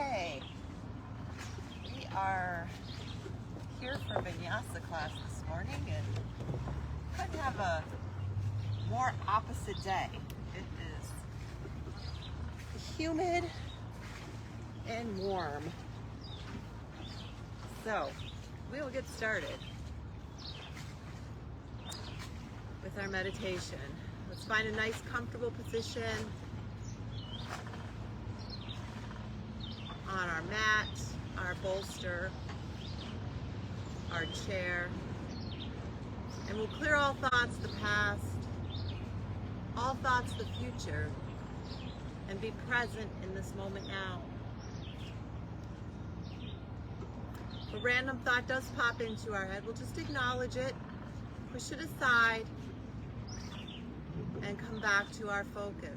Okay, we are here for Vinyasa class this morning and couldn't have a more opposite day. It is humid and warm. So we will get started with our meditation. Let's find a nice comfortable position on our mat, our bolster, our chair, and we'll clear all thoughts of the past, all thoughts of the future, and be present in this moment now. If a random thought does pop into our head, we'll just acknowledge it, push it aside, and come back to our focus.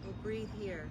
We'll breathe here.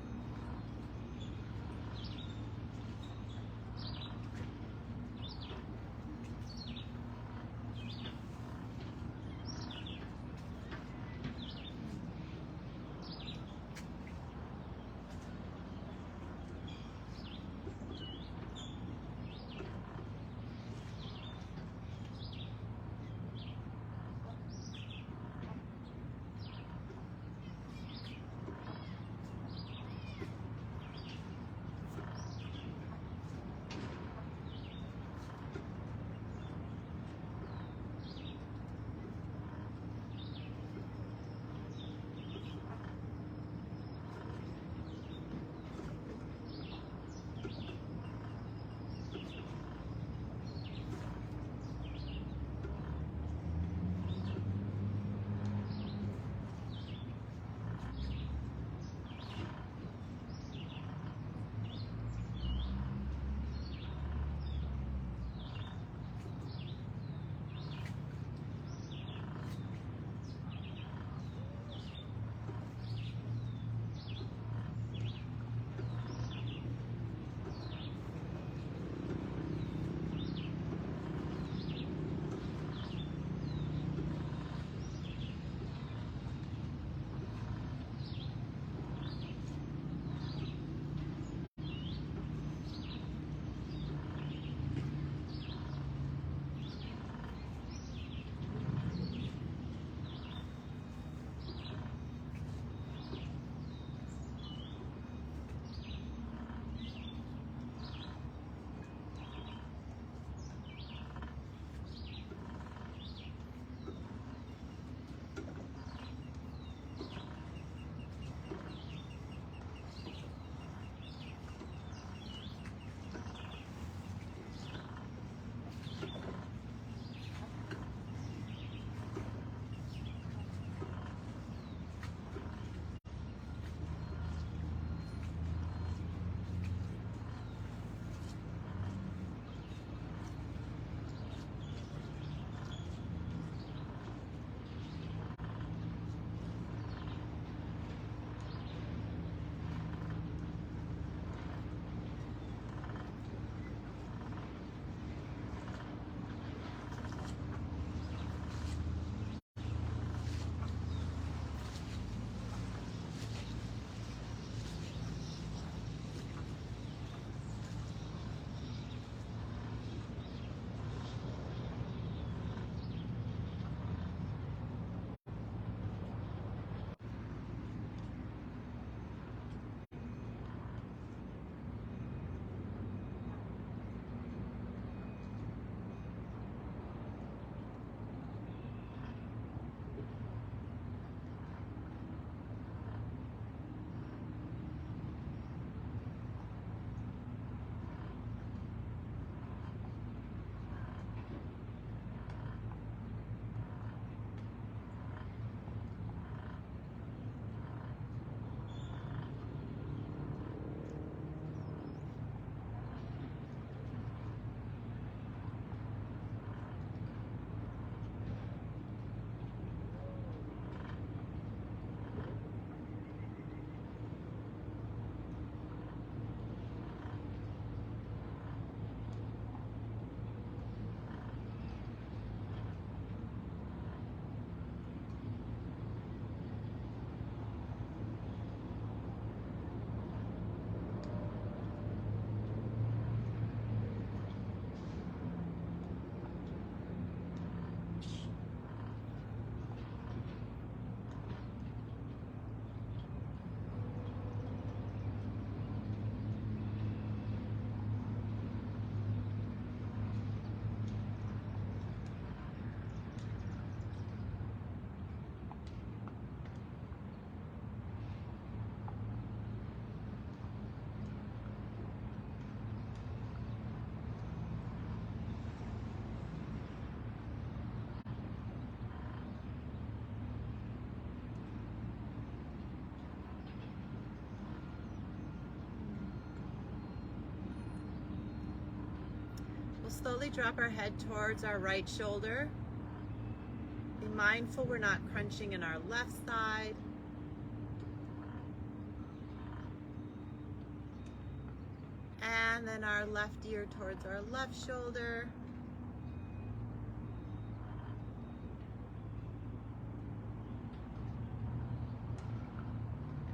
slowly drop our head towards our right shoulder. Be mindful we're not crunching in our left side. And then our left ear towards our left shoulder.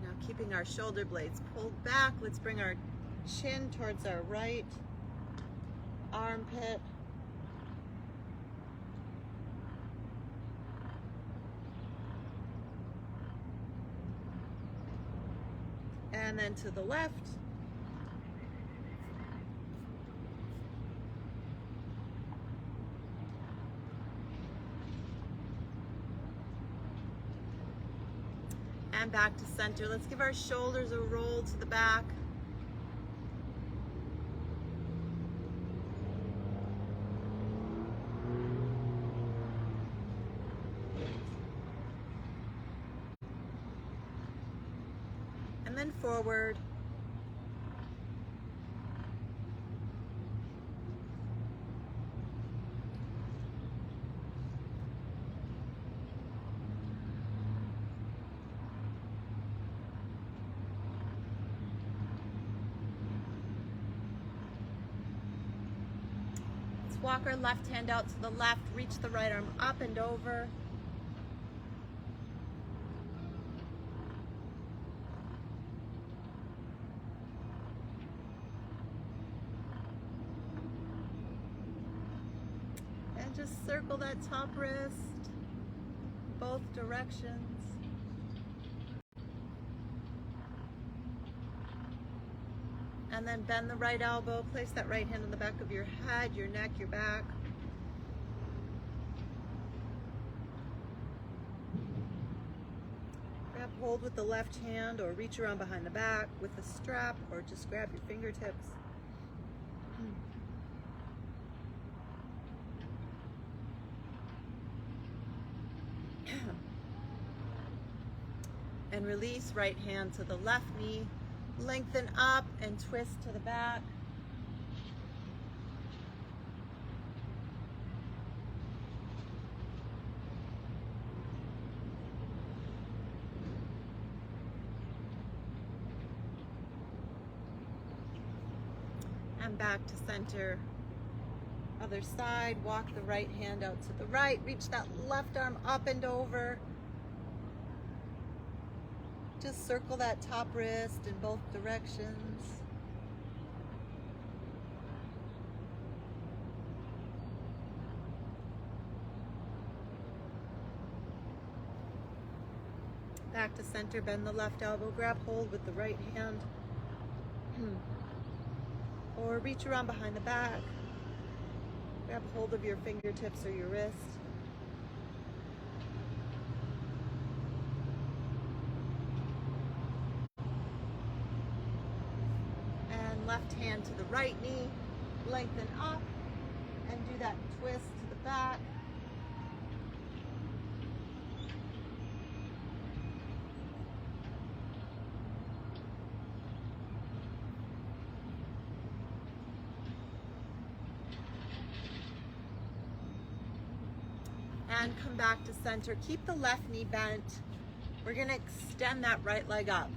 Now keeping our shoulder blades pulled back, let's bring our chin towards our right armpit. And then to the left. And back to center. Let's give our shoulders a roll to the back. And then forward. Let's walk our left hand out to the left, reach the right arm up and over. And just circle that top wrist, both directions. And then bend the right elbow, place that right hand on the back of your head, your neck, your back. Grab hold with the left hand or reach around behind the back with a strap or just grab your fingertips. And release, right hand to the left knee. Lengthen up and twist to the back. And back to center. Other side, walk the right hand out to the right. Reach that left arm up and over. Just circle that top wrist in both directions. Back to center, bend the left elbow, grab hold with the right hand. Or reach around behind the back. Grab hold of your fingertips or your wrist. Left hand to the right knee, lengthen up, and do that twist to the back. And come back to center. Keep the left knee bent. We're going to extend that right leg up.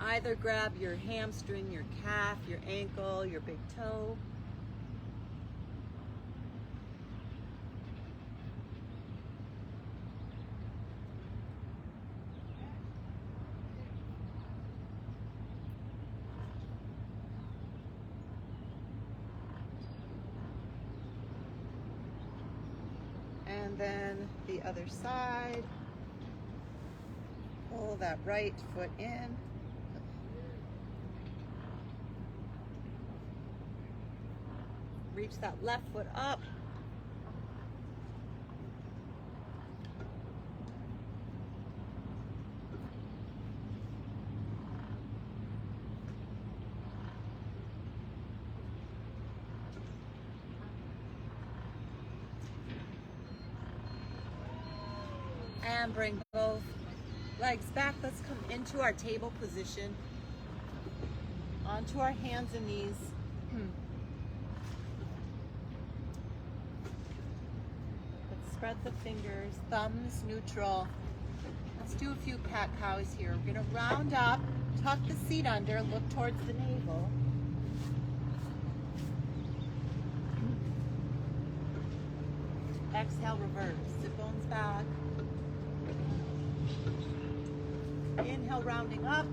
Either grab your hamstring, your calf, your ankle, your big toe. And then the other side. Pull that right foot in. Reach that left foot up. And bring both legs back. Let's come into our table position. Onto our hands and knees. spread the fingers, thumbs neutral. Let's do a few cat-cows here. We're gonna round up, tuck the seat under, look towards the navel. Exhale, reverse, sit bones back. Inhale, rounding up.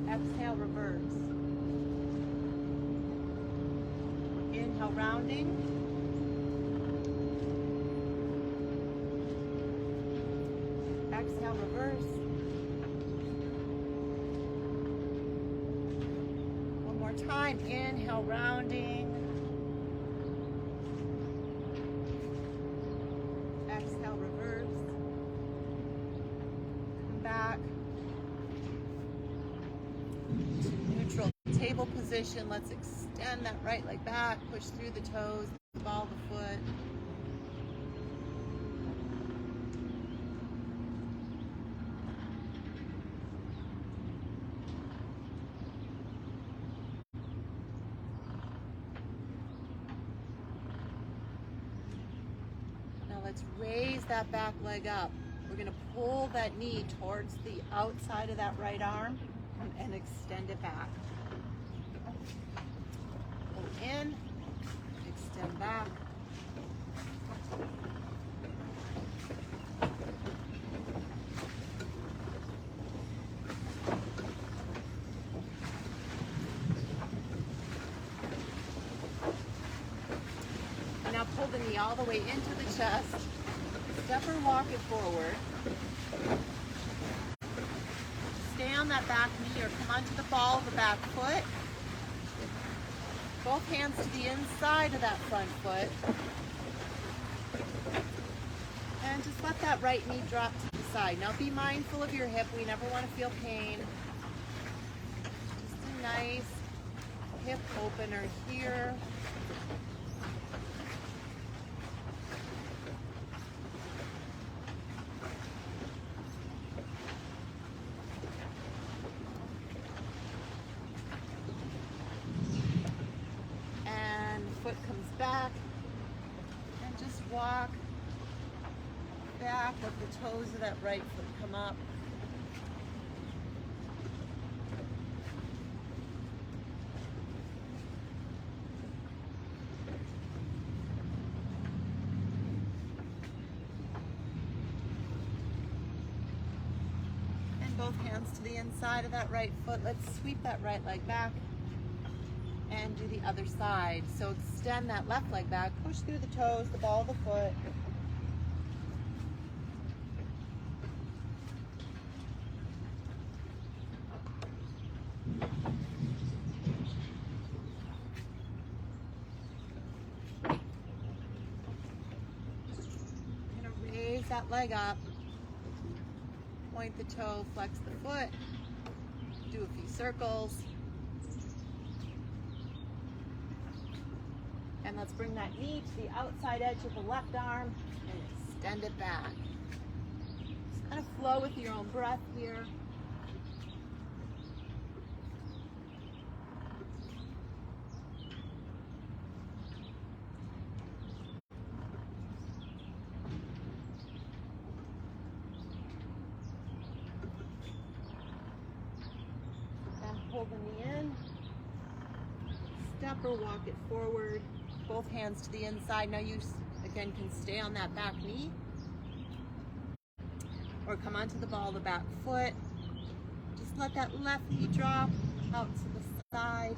Exhale, reverse. Inhale, rounding. Exhale, reverse. One more time. Inhale, rounding. Exhale, reverse. Come back. Neutral table position. Let's extend that right leg back. Push through the toes, the ball of the foot. Now let's raise that back leg up. We're going to pull that knee towards the outside of that right arm and extend it back. Pull in, extend back. And now pull the knee all the way into the chest. Step or walk it forward. Stay on that back knee or come onto the ball of the back foot. Both hands to the inside of that front foot. And just let that right knee drop to the side. Now be mindful of your hip. We never want to feel pain. Just a nice hip opener here. Foot comes back and just walk back. Let the toes of that right foot come up. And both hands to the inside of that right foot. Let's sweep that right leg back and do the other side. So extend that left leg back, push through the toes, the ball of the foot. I'm gonna raise that leg up, point the toe, flex the foot, do a few circles. And let's bring that knee to the outside edge of the left arm and extend it back. Just kind of flow with your own breath here. And pull the knee in. Step or walk it forward. Both hands to the inside. Now you, again, can stay on that back knee or come onto the ball of the back foot. Just let that left knee drop out to the side.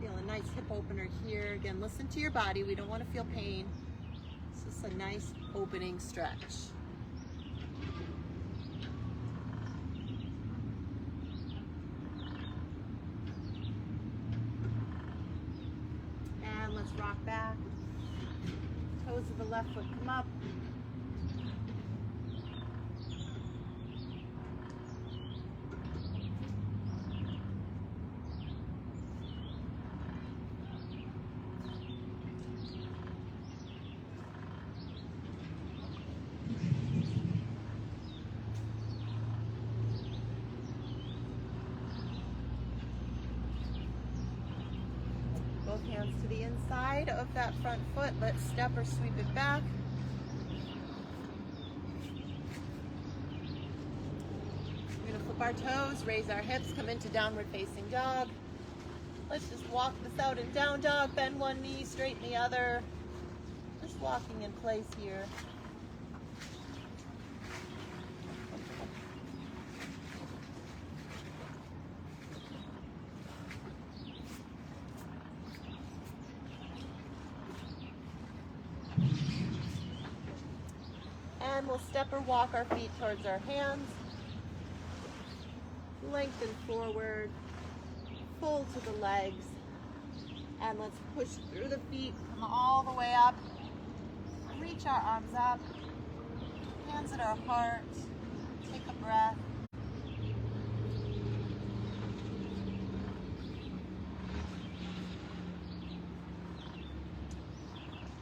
Feel a nice hip opener here. Again, listen to your body. We don't want to feel pain. It's just a nice opening stretch. Let's rock back. Toes of the left foot come up. hands to the inside of that front foot. Let's step or sweep it back. We're gonna flip our toes, raise our hips, come into downward facing dog. Let's just walk this out in down dog, bend one knee, straighten the other. Just walking in place here. And we'll step or walk our feet towards our hands. Lengthen forward, pull to the legs, and let's push through the feet, come all the way up. Reach our arms up, hands at our heart, take a breath.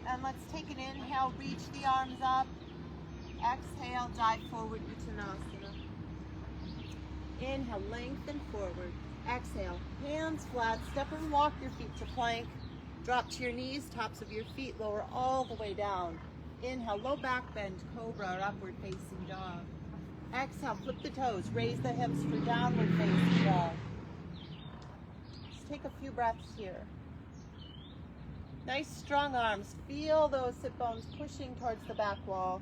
And let's take an inhale, reach the arms up. Exhale, dive forward, Uttanasana. Inhale, lengthen forward. Exhale, hands flat, step and walk your feet to plank. Drop to your knees, tops of your feet, lower all the way down. Inhale, low back bend, cobra or upward facing dog. Exhale, flip the toes, raise the hips for downward facing dog. Just take a few breaths here. Nice strong arms. Feel those sit bones pushing towards the back wall.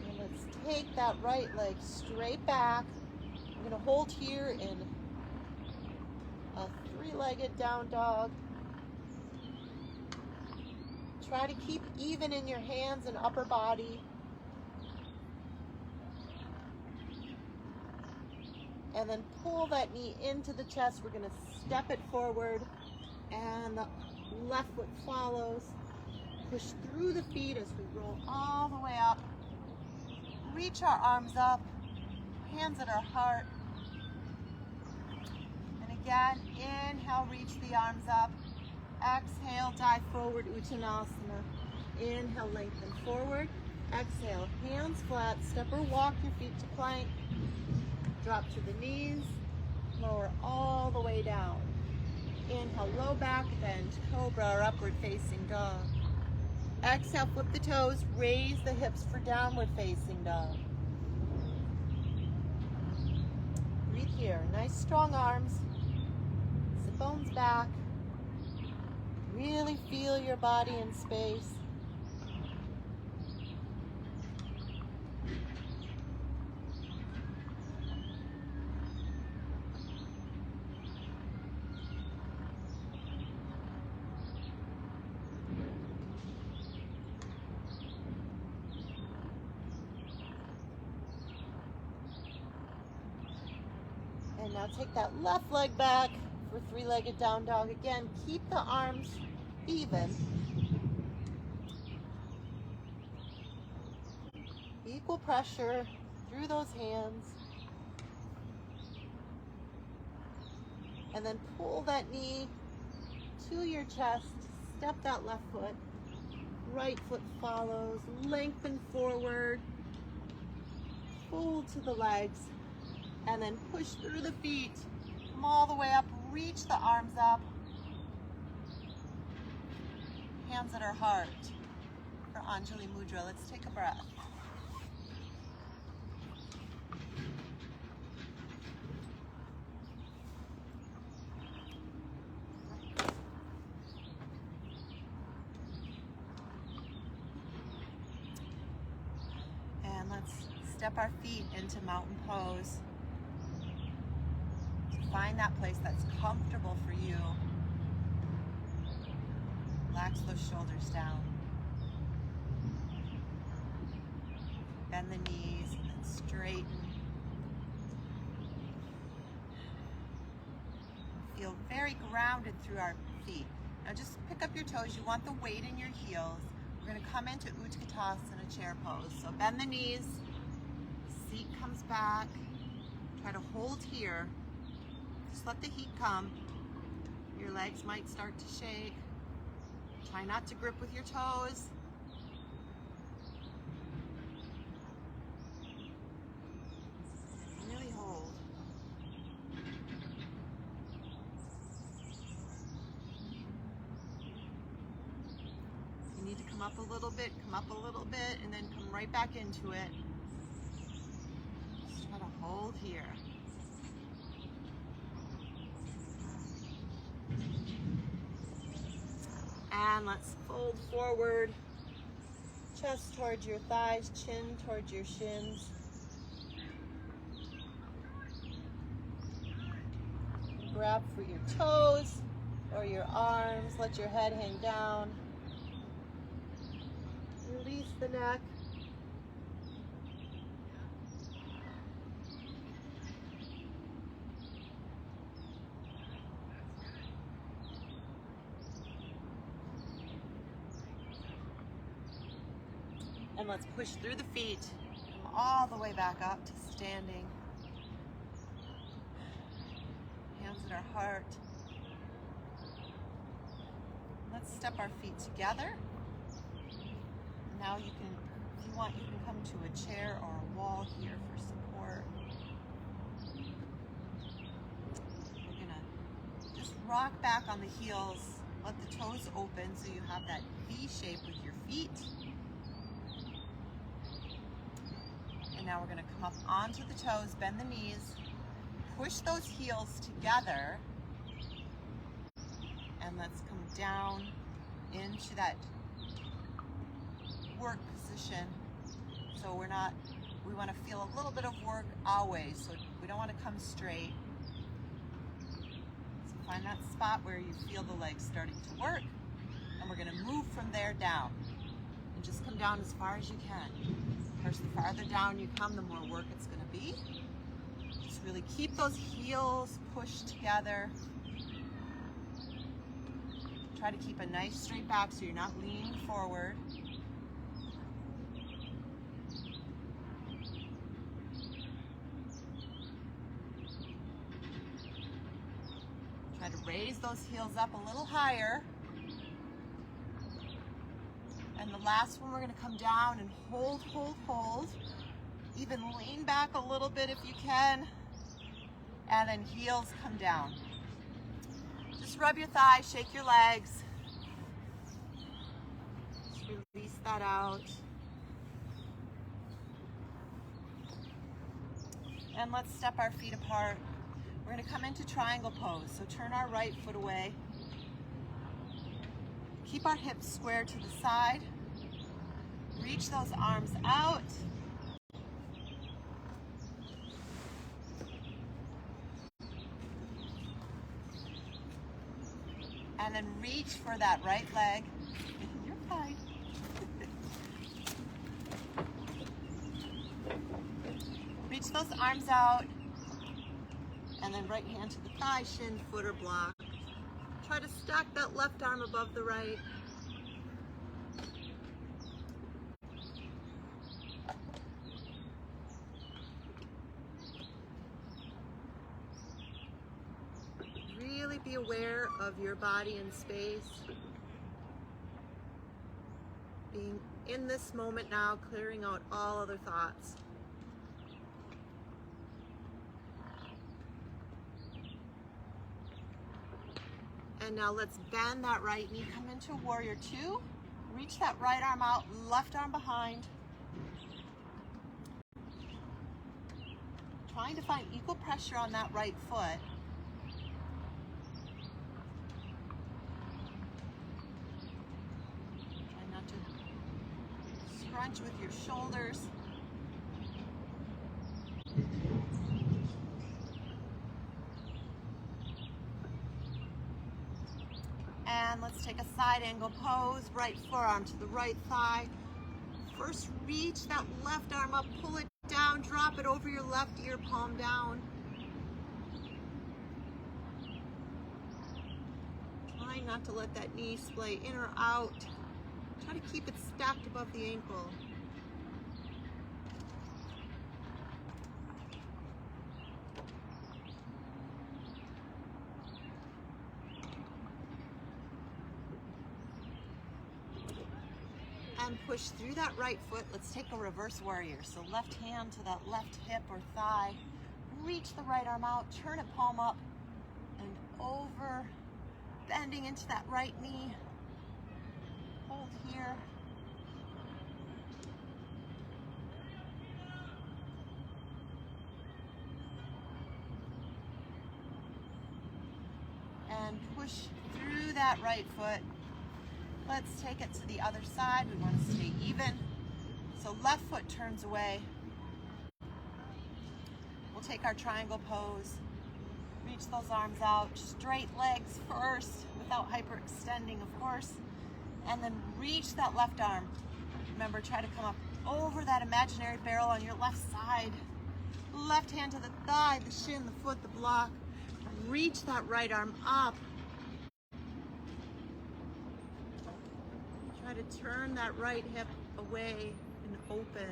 And let's take that right leg straight back. We're going to hold here in a three-legged down dog. Try to keep even in your hands and upper body. And then pull that knee into the chest. We're going to step it forward and the left foot follows. Push through the feet as we roll all the way up. Reach our arms up, hands at our heart. Again, inhale, reach the arms up. Exhale, dive forward, Uttanasana. Inhale, lengthen forward. Exhale, hands flat, step or walk your feet to plank. Drop to the knees, lower all the way down. Inhale, low back bend, cobra or upward facing dog. Exhale, flip the toes, raise the hips for downward facing dog. Breathe here, nice strong arms. Sit bones back. Really feel your body in space. And now take that left leg back for three-legged down dog. Again, keep the arms even. Equal pressure through those hands. And then pull that knee to your chest. Step that left foot. Right foot follows. Lengthen forward. Pull to the legs. And then push through the feet. Come all the way up. Reach the arms up. Hands at our heart for Anjali Mudra. Let's take a breath. And let's step our feet into mountain pose. Find that place that's comfortable for you. Relax those shoulders down. Bend the knees and then straighten. Feel very grounded through our feet. Now just pick up your toes. You want the weight in your heels. We're going to come into Utkatasana chair pose. So bend the knees. Seat comes back. Try to hold here. Just let the heat come. Your legs might start to shake. Try not to grip with your toes. Really hold. You need to come up a little bit, and then come right back into it. Just try to hold here. And let's fold forward, chest towards your thighs, chin towards your shins. Grab for your toes or your arms, let your head hang down. Release the neck. And let's push through the feet, come all the way back up to standing. Hands at our heart. Let's step our feet together. Now you can, if you want, you can come to a chair or a wall here for support. We're gonna just rock back on the heels, let the toes open so you have that V shape with your feet. And now we're gonna come up onto the toes, bend the knees, push those heels together, and let's come down into that work position. So we want to feel a little bit of work always, so we don't want to come straight. So find that spot where you feel the legs starting to work, and we're going to move from there down. And just come down as far as you can. Of course, the farther down you come, the more work it's going to be. Just really keep those heels pushed together. Try to keep a nice straight back so you're not leaning forward. Try to raise those heels up a little higher. And the last one, we're going to come down and hold, hold, hold. Even lean back a little bit if you can. And then heels come down. Just rub your thighs, shake your legs. Just release that out. And let's step our feet apart. We're going to come into triangle pose. So turn our right foot away. Keep our hips square to the side. Reach those arms out. And then reach for that right leg. You're fine. Reach those arms out. And then right hand to the thigh, shin, foot, or block. Try to stack that left arm above the right. Really be aware of your body and space. Being in this moment now, clearing out all other thoughts. And now let's bend that right knee, come into warrior two. Reach that right arm out, left arm behind. Trying to find equal pressure on that right foot. Try not to scrunch with your shoulders. And let's take a side angle pose, right forearm to the right thigh. First, reach that left arm up, pull it down, drop it over your left ear, palm down. Try not to let that knee splay in or out. Try to keep it stacked above the ankle. And push through that right foot. Let's take a reverse warrior. So left hand to that left hip or thigh. Reach the right arm out, turn it palm up and over, bending into that right knee. Hold here. And push through that right foot. Let's take it to the other side. We want to stay even. So left foot turns away. We'll take our triangle pose. Reach those arms out. Straight legs first without hyperextending, of course. And then reach that left arm. Remember, try to come up over that imaginary barrel on your left side. Left hand to the thigh, the shin, the foot, the block. Reach that right arm up. Try to turn that right hip away and open.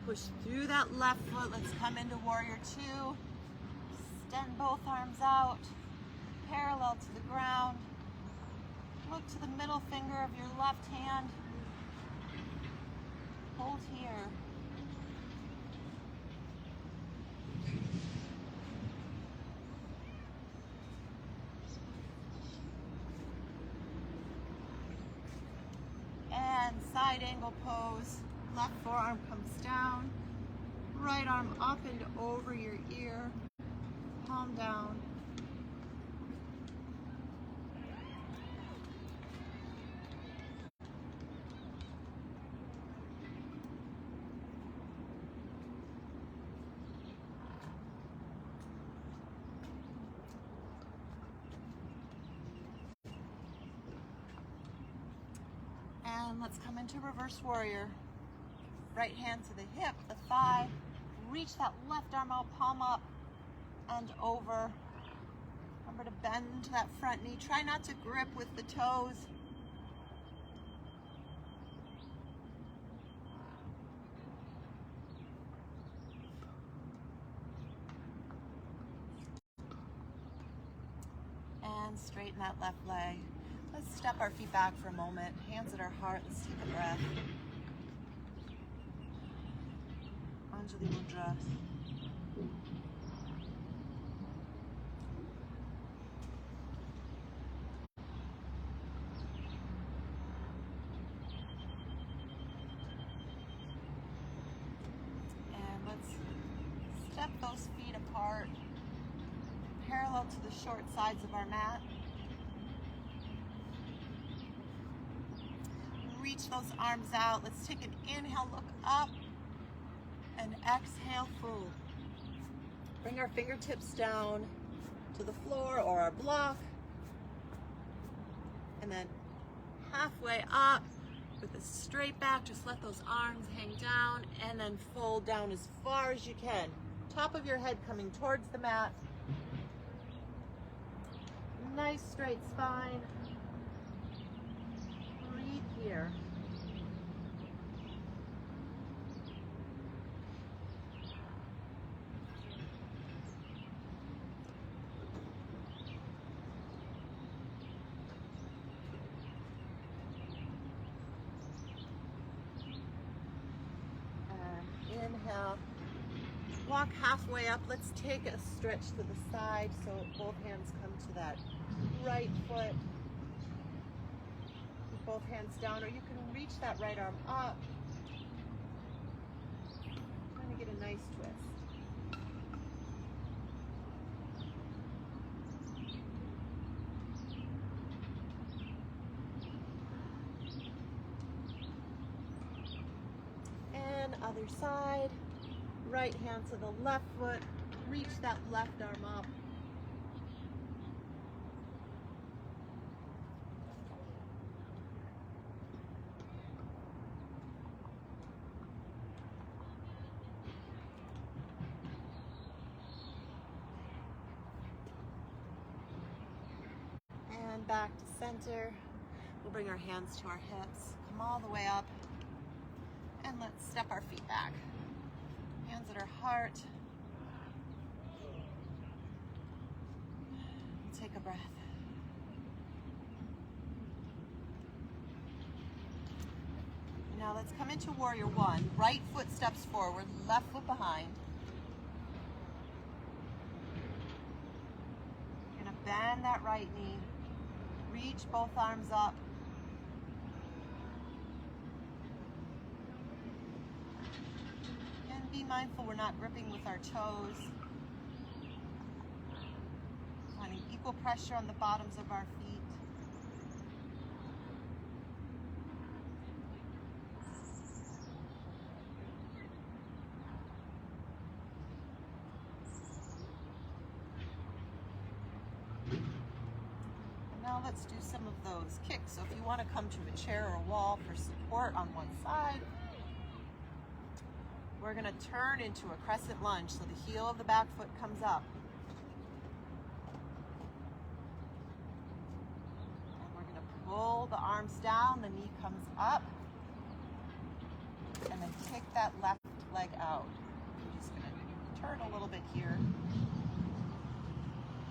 Push through that left foot. Let's come into warrior two. Extend both arms out. Parallel to the ground. Look to the middle finger of your left hand. Hold here. And side angle pose. Left forearm comes down. Right arm up and over your ear. Palm down. And let's come into reverse warrior. Right hand to the hip, the thigh. Reach that left arm out, palm up and over. Remember to bend to that front knee. Try not to grip with the toes. And straighten that left leg. Let's step our feet back for a moment. Hands at our heart. Let's take a breath. Anjali Mudra. And let's step those feet apart, parallel to the short sides of our mat. Reach those arms out. Let's take an inhale, look up. And exhale, fold. Bring our fingertips down to the floor or our block. And then halfway up with a straight back, just let those arms hang down and then fold down as far as you can. Top of your head coming towards the mat. Nice straight spine. Breathe here. Inhale, walk halfway up. Let's take a stretch to the side so both hands come to that right foot. Keep both hands down, or you can reach that right arm up. Trying to get a nice twist. And other side. Right hand to the left foot. Reach that left arm up. And back to center. We'll bring our hands to our hips, come all the way up, and let's step our feet back. Hands at our heart. Take a breath. Now let's come into warrior one. Right foot steps forward, left foot behind. You're gonna bend that right knee. Reach both arms up. And be mindful we're not gripping with our toes. Finding equal pressure on the bottoms of our feet. Now let's do some of those kicks. So if you want to come to a chair or a wall for support on one side, we're going to turn into a crescent lunge. So the heel of the back foot comes up. And we're going to pull the arms down, the knee comes up. And then kick that left leg out. I'm just going to turn a little bit here.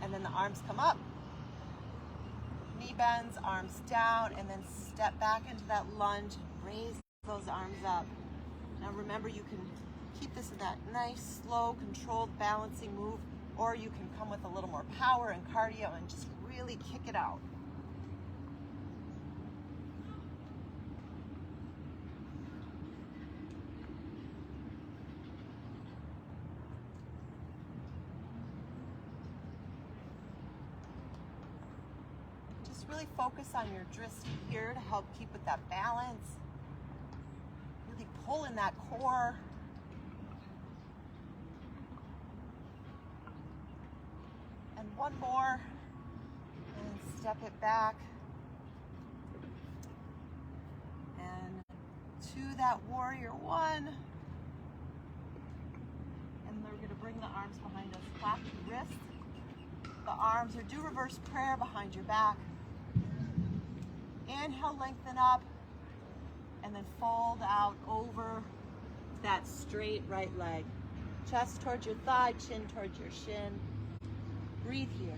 And then the arms come up. Knee bends, arms down, and then step back into that lunge. Raise those arms up. Now remember, you can keep this in that nice, slow, controlled, balancing move, or you can come with a little more power and cardio and just really kick it out. Really focus on your wrist here to help keep with that balance. Really pull in that core. And one more. And step it back. And to that warrior one. And we're going to bring the arms behind us, clap the wrists. The arms, or do reverse prayer behind your back. Inhale, lengthen up, and then fold out over that straight right leg. Chest towards your thigh, chin towards your shin. Breathe here.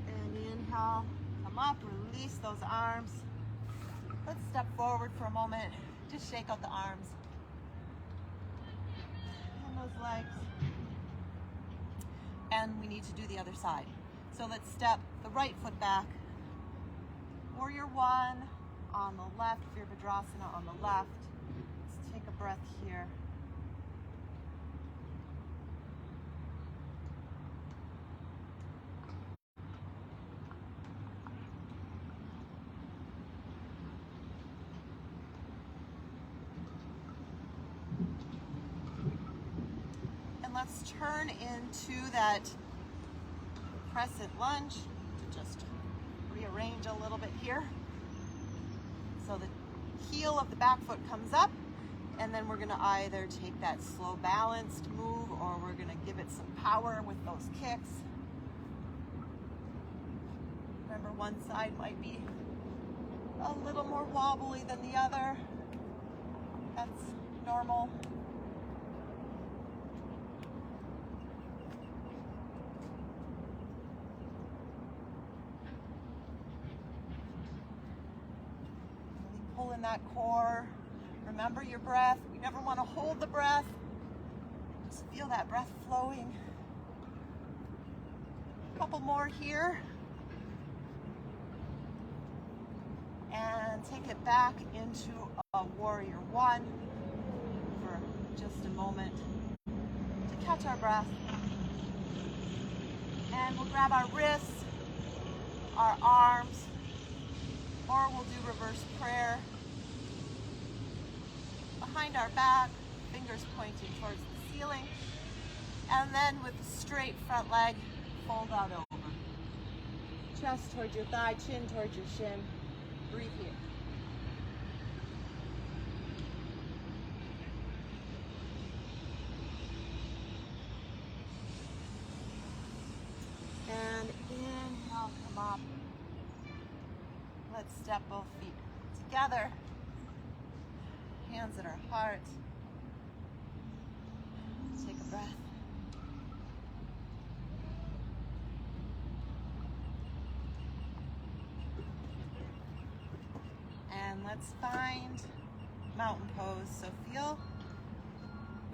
And inhale, come up, release those arms. Let's step forward for a moment. Just shake out the arms and those legs. And we need to do the other side. So let's step the right foot back. Warrior one on the left, Virabhadrasana on the left. Let's take a breath here. Let's turn into that crescent lunge to just rearrange a little bit here. So the heel of the back foot comes up, and then we're going to either take that slow balanced move, or we're going to give it some power with those kicks. Remember, one side might be a little more wobbly than the other. That's normal. Pull in that core. Remember your breath. We never want to hold the breath. Just feel that breath flowing. A couple more here. And take it back into a warrior one for just a moment to catch our breath. And we'll grab our wrists, our arms, or we'll do reverse prayer behind our back, fingers pointing towards the ceiling, and then with the straight front leg, fold out over. Chest towards your thigh, chin towards your shin. Breathe here. Let's step both feet together. Hands at our heart. Take a breath. And let's find mountain pose. So feel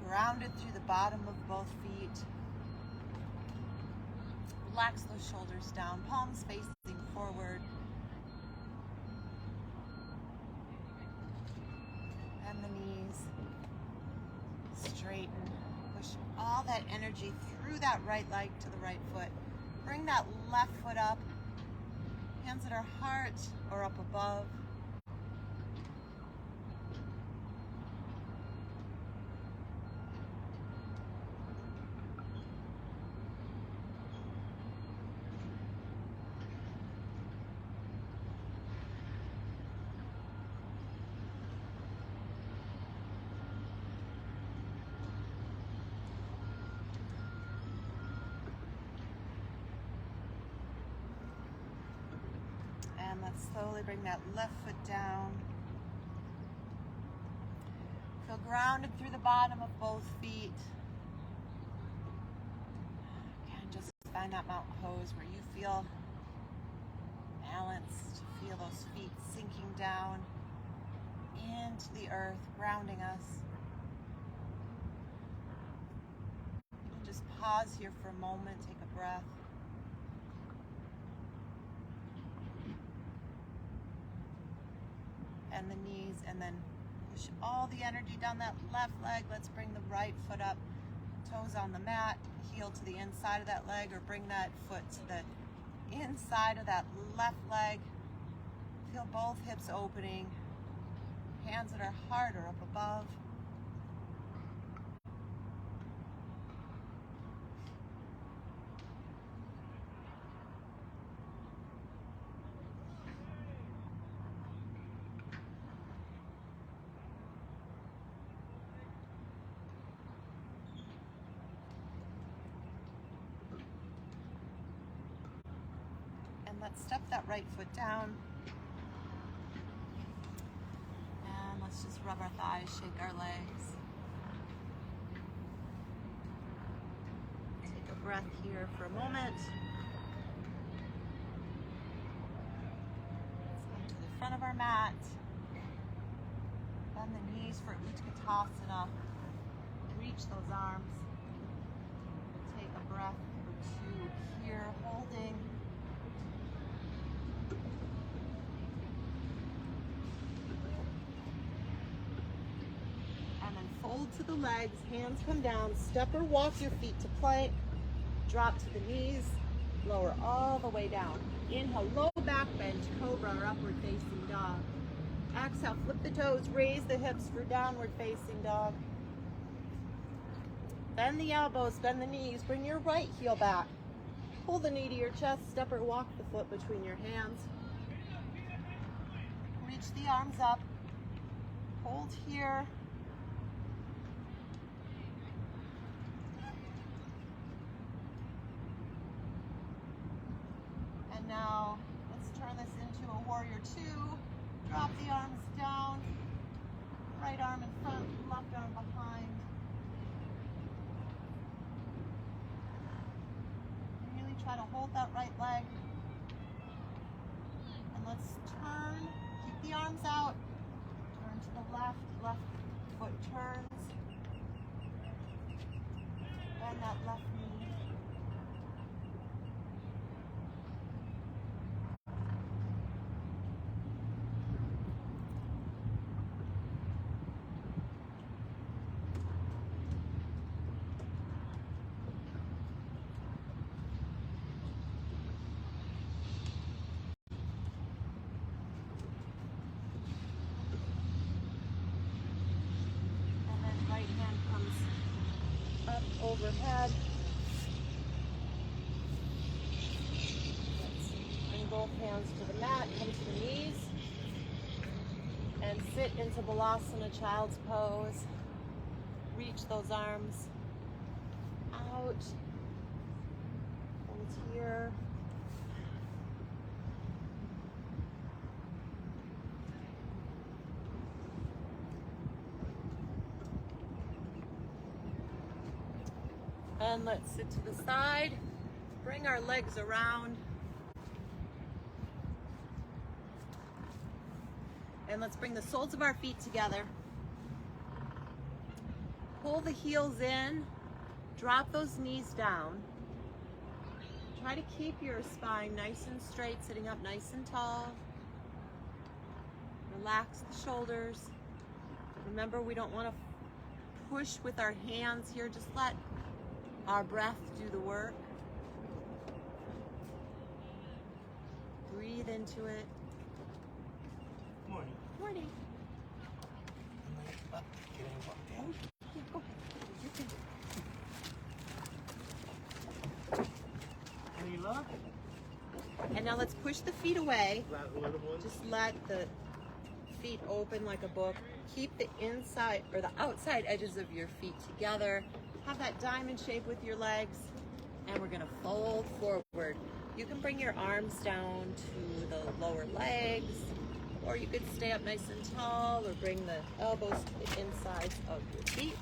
grounded through the bottom of both feet. Relax those shoulders down, palms facing forward. Bend the knees. Straighten. Push all that energy through that right leg to the right foot. Bring that left foot up. Hands at our heart or up above. And let's slowly bring that left foot down. Feel grounded through the bottom of both feet. Again, just find that mountain pose where you feel balanced. Feel those feet sinking down into the earth, grounding us. You can just pause here for a moment, take a breath. And the knees, and then push all the energy down that left leg. Let's bring the right foot up, toes on the mat, heel to the inside of that leg, or bring that foot to the inside of that left leg. Feel both hips opening, hands at our heart or up above. Let's step that right foot down. And let's just rub our thighs, shake our legs. Take a breath here for a moment. Let's come to the front of our mat. Bend the knees for Utkatasana. Reach those arms. Take a breath or two here, holding. Fold to the legs, hands come down, step or walk your feet to plank, drop to the knees, lower all the way down. Inhale, low back bend, cobra or upward facing dog. Exhale, flip the toes, raise the hips for downward facing dog. Bend the elbows, bend the knees, bring your right heel back. Pull the knee to your chest, step or walk the foot between your hands. Reach the arms up, hold here. Now, let's turn this into a warrior two. Drop the arms down. Right arm in front, left arm behind. Really try to hold that right leg. And let's turn, keep the arms out. Turn to the left, left foot turns. Bend that left knee. Overhead. Let's bring both hands to the mat, come to the knees, and sit into Balasana, child's pose. Reach those arms out. Hold here. And let's sit to the side. Bring our legs around. And let's bring the soles of our feet together. Pull the heels in. Drop those knees down. Try to keep your spine nice and straight, sitting up nice and tall. Relax the shoulders. Remember, we don't want to push with our hands here. Just let our breath do the work. Breathe into it. Morning. Morning. Get in and walk down. Yeah, go ahead. You can. Any luck? And now let's push the feet away. Little ones. Just let the feet open like a book. Keep the inside or the outside edges of your feet together. Have that diamond shape with your legs. And we're gonna fold forward. You can bring your arms down to the lower legs, or you could stay up nice and tall, or bring the elbows to the insides of your feet.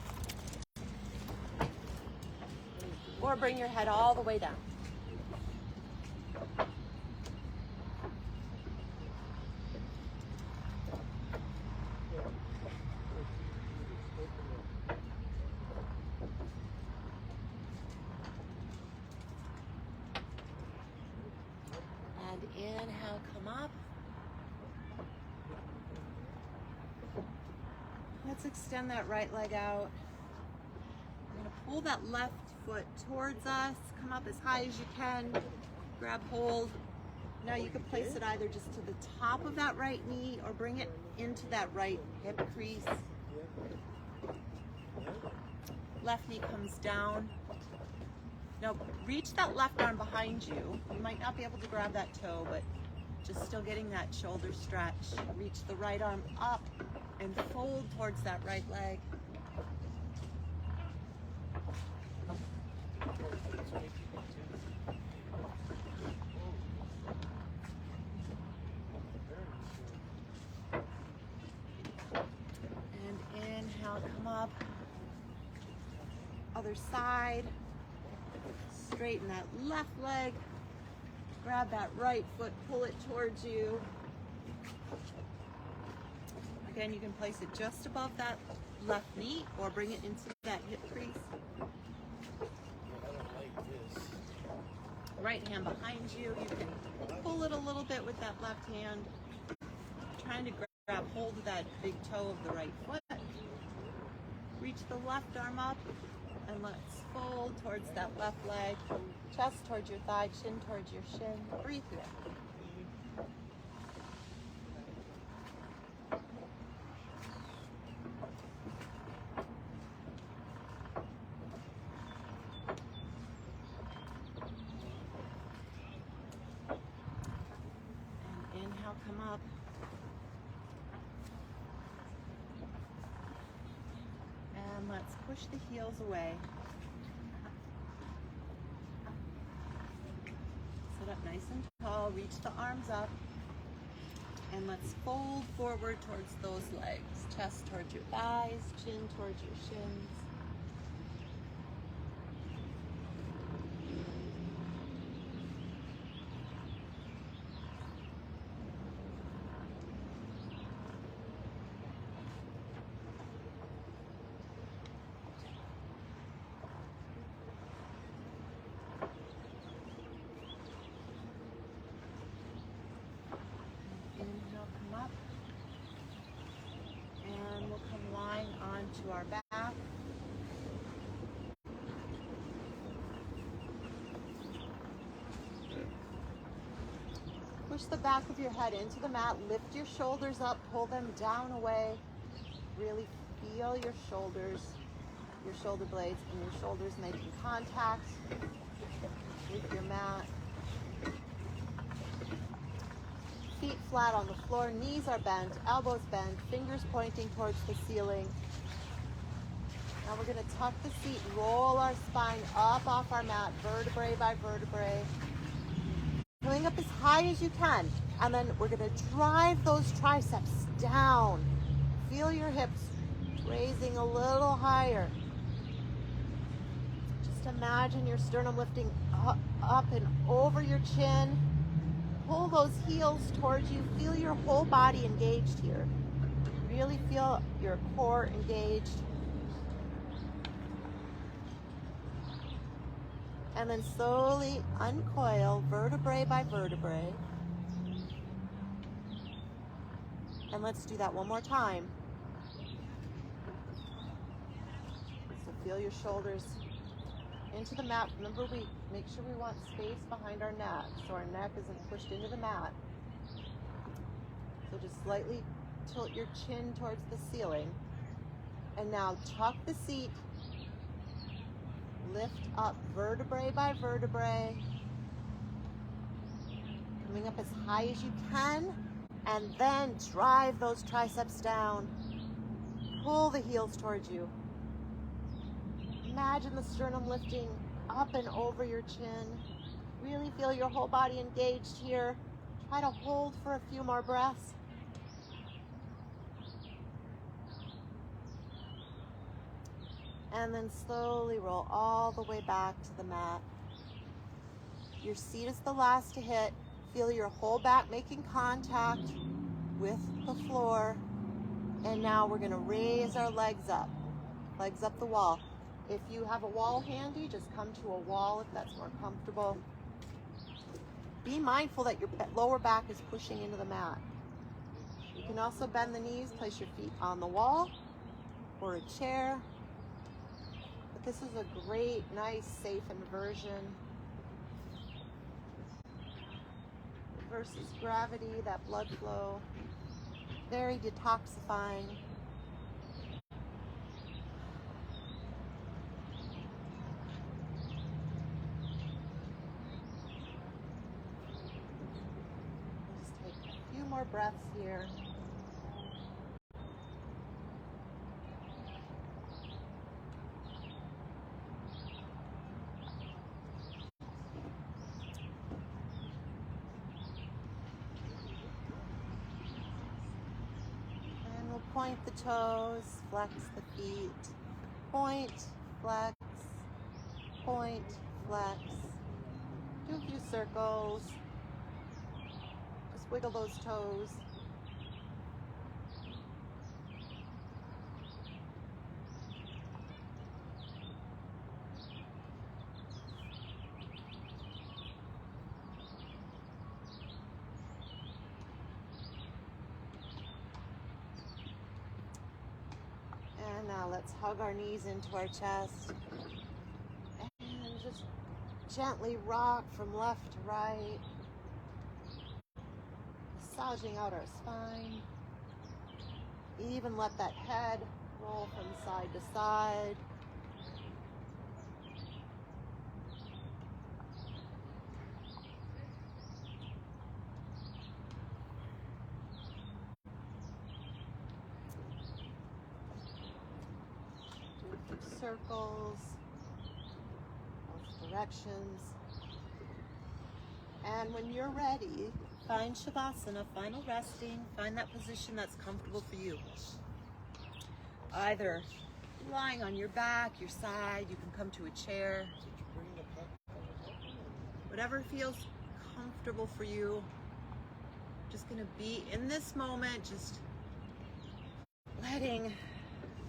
Or bring your head all the way down. And inhale, come up. Let's extend that right leg out. We're gonna pull that left foot towards us. Come up as high as you can. Grab hold. Now you can place it either just to the top of that right knee or bring it into that right hip crease. Left knee comes down. Now reach that left arm behind you. You might not be able to grab that toe, but just still getting that shoulder stretch. Reach the right arm up and fold towards that right leg. And inhale, come up. Other side. Straighten that left leg. Grab that right foot, pull it towards you. Again, you can place it just above that left knee or bring it into that hip crease. I don't like this. Right hand behind you. You can pull it a little bit with that left hand. Trying to grab hold of that big toe of the right foot. Reach the left arm up and let's fold towards that left leg. Chest towards your thigh, chin towards your shin. Breathe through it. And inhale, come up. And let's push the heels away. Sit up nice and tall, reach the arms up, and let's fold forward towards those legs. Chest towards your thighs, chin towards your shins. Inhale, come up. And we'll come lying onto our back. Push the back of your head into the mat. Lift your shoulders up, pull them down away. Really feel your shoulders, your shoulder blades, and your shoulders making contact with your mat. Feet flat on the floor, knees are bent, elbows bent, fingers pointing towards the ceiling. Now we're going to tuck the seat, roll our spine up off our mat, vertebrae by vertebrae. Coming up as high as you can, and then we're going to drive those triceps down. Feel your hips raising a little higher. Just imagine your sternum lifting up and over your chin. Pull those heels towards you. Feel your whole body engaged here. Really feel your core engaged. And then slowly uncoil vertebrae by vertebrae. And let's do that one more time. So feel your shoulders into the mat. Remember, we make sure we want space behind our neck so our neck isn't pushed into the mat. So just slightly tilt your chin towards the ceiling. And now tuck the seat. Lift up vertebrae by vertebrae. Coming up as high as you can. And then drive those triceps down. Pull the heels towards you. Imagine the sternum lifting up and over your chin. Really feel your whole body engaged here. Try to hold for a few more breaths. And then slowly roll all the way back to the mat. Your seat is the last to hit. Feel your whole back making contact with the floor. And now we're going to raise our legs up the wall. If you have a wall handy, just come to a wall if that's more comfortable. Be mindful that your lower back is pushing into the mat. You can also bend the knees, place your feet on the wall or a chair. But this is a great, nice, safe inversion. Versus gravity, that blood flow. Very detoxifying. Just take a few more breaths here. Point the toes, flex the feet, point, flex, point, flex. Do a few circles. Just wiggle those toes. Now let's hug our knees into our chest and just gently rock from left to right, massaging out our spine. Even let that head roll from side to side. Circles, both directions. And when you're ready, find Shavasana, final resting. Find that position that's comfortable for you. Either lying on your back, your side, you can come to a chair. Whatever feels comfortable for you. Just gonna be in this moment, just letting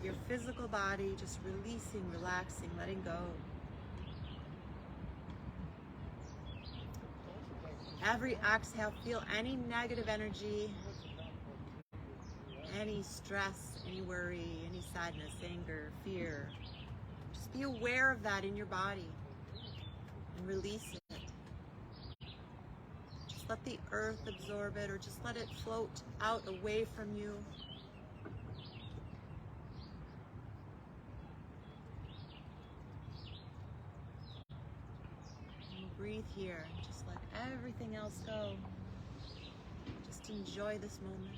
your physical body, just releasing, relaxing, letting go. Every exhale, feel any negative energy, any stress, any worry, any sadness, anger, fear. Just be aware of that in your body and release it. Just let the earth absorb it, or just let it float out away from you. Breathe here. Just let everything else go. Just enjoy this moment.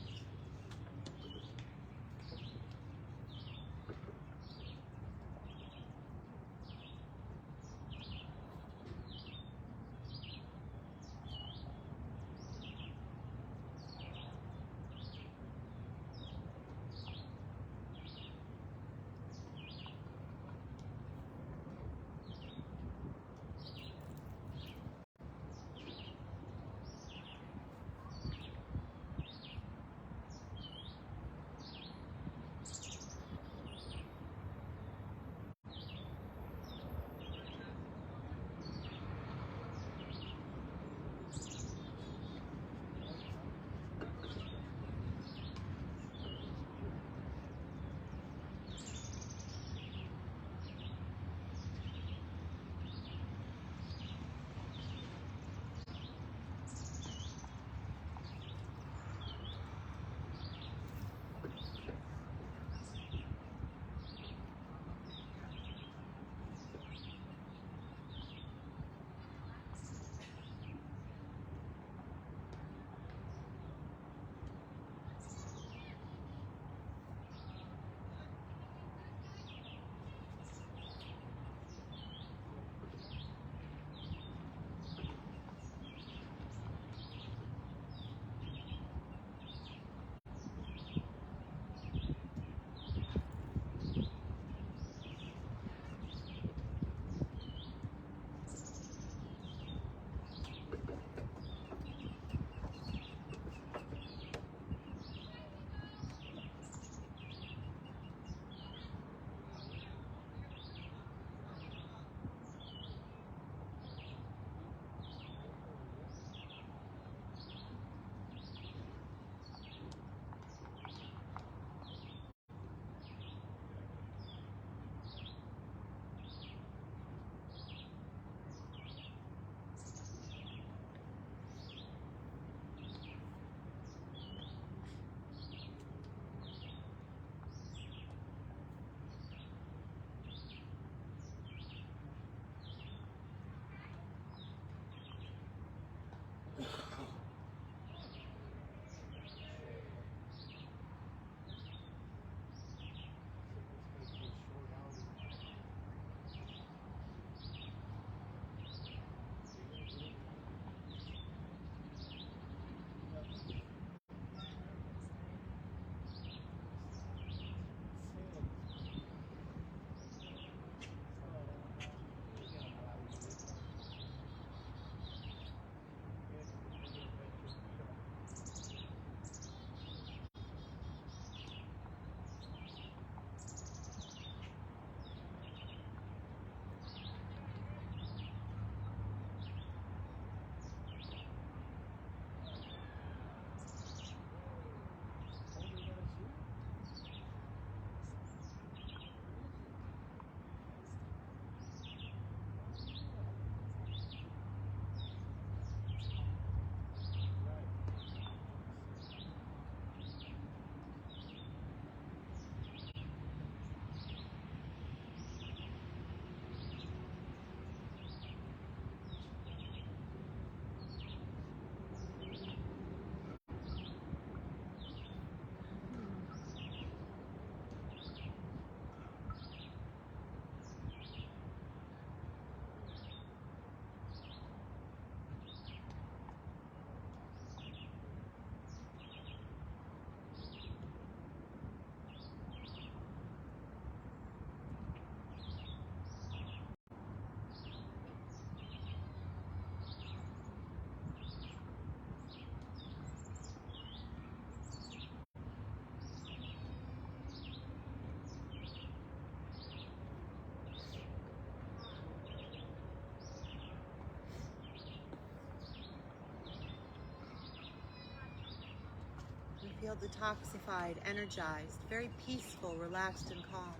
Feel detoxified, energized, very peaceful, relaxed, and calm.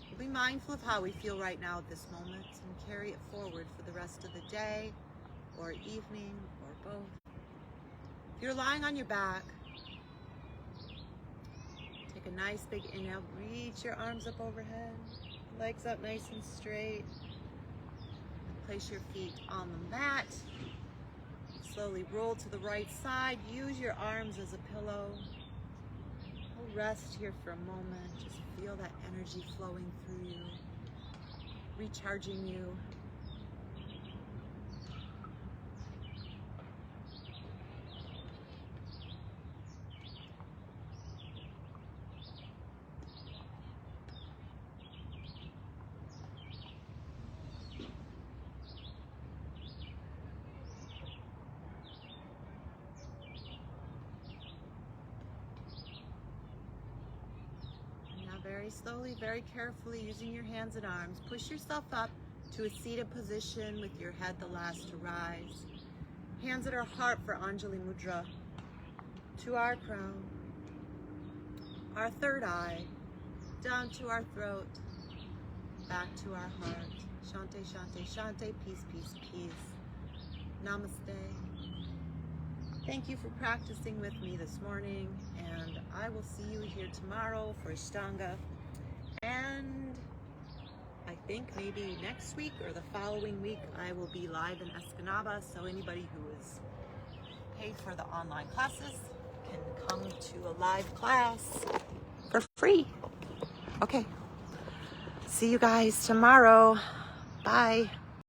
We'll be mindful of how we feel right now at this moment and carry it forward for the rest of the day or evening or both. If you're lying on your back, take a nice big inhale, reach your arms up overhead, legs up nice and straight. Place your feet on the mat. Slowly roll to the right side. Use your arms as a pillow. We'll rest here for a moment. Just feel that energy flowing through you, recharging you. Very slowly, very carefully, using your hands and arms, push yourself up to a seated position with your head the last to rise. Hands at our heart for Anjali Mudra. To our crown, our third eye, down to our throat, back to our heart. Shante, shante, shante, peace, peace, peace. Namaste. Thank you for practicing with me this morning, and I will see you here tomorrow for Ashtanga. And I think maybe next week or the following week I will be live in Escanaba, so anybody who is paid for the online classes can come to a live class for free. Okay. See you guys tomorrow. Bye.